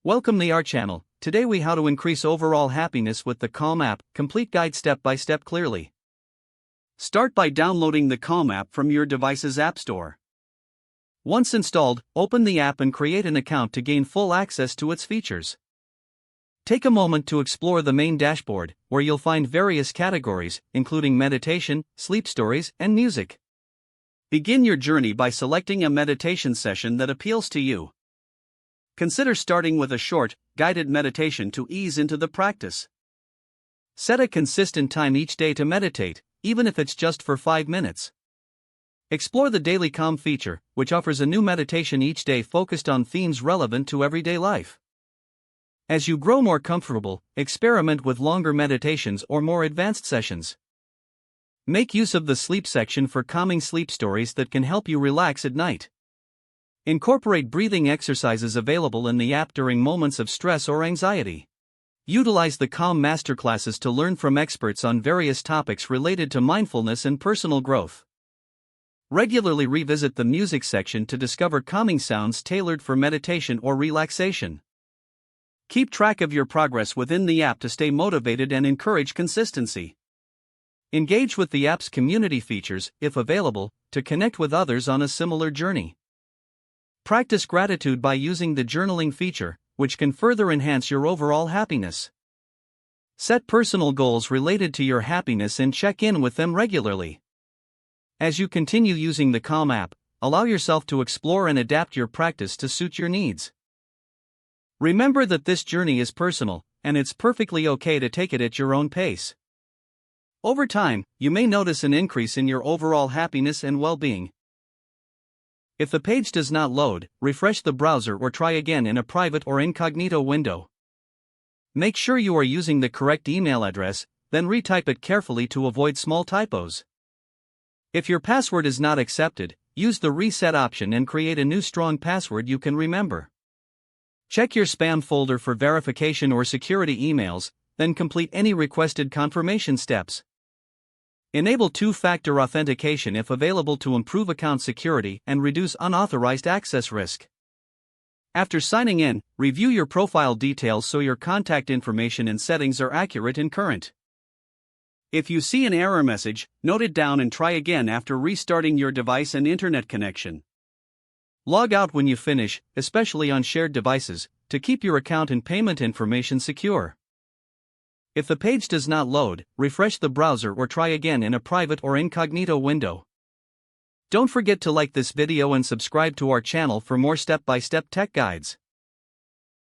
Welcome to our channel. Today we how to increase overall happiness with the Calm app, complete guide step by step clearly. Start by downloading the Calm app from your device's app store. Once installed, open the app and create an account to gain full access to its features. Take a moment to explore the main dashboard, where you'll find various categories, including meditation, sleep stories, and music. Begin your journey by selecting a meditation session that appeals to you. Consider starting with a short, guided meditation to ease into the practice. Set a consistent time each day to meditate, even if it's just for 5 minutes. Explore the Daily Calm feature, which offers a new meditation each day focused on themes relevant to everyday life. As you grow more comfortable, experiment with longer meditations or more advanced sessions. Make use of the sleep section for calming sleep stories that can help you relax at night. Incorporate breathing exercises available in the app during moments of stress or anxiety. Utilize the Calm masterclasses to learn from experts on various topics related to mindfulness and personal growth. Regularly revisit the music section to discover calming sounds tailored for meditation or relaxation. Keep track of your progress within the app to stay motivated and encourage consistency. Engage with the app's community features, if available, to connect with others on a similar journey. Practice gratitude by using the journaling feature, which can further enhance your overall happiness. Set personal goals related to your happiness and check in with them regularly. As you continue using the Calm app, allow yourself to explore and adapt your practice to suit your needs. Remember that this journey is personal, and it's perfectly okay to take it at your own pace. Over time, you may notice an increase in your overall happiness and well-being. If the page does not load, refresh the browser or try again in a private or incognito window. Make sure you are using the correct email address, then retype it carefully to avoid small typos. If your password is not accepted, use the reset option and create a new strong password you can remember. Check your spam folder for verification or security emails, then complete any requested confirmation steps. Enable two-factor authentication if available to improve account security and reduce unauthorized access risk. After signing in, review your profile details so your contact information and settings are accurate and current. If you see an error message, note it down and try again after restarting your device and internet connection. Log out when you finish, especially on shared devices, to keep your account and payment information secure. If the page does not load, refresh the browser or try again in a private or incognito window. Don't forget to like this video and subscribe to our channel for more step-by-step tech guides.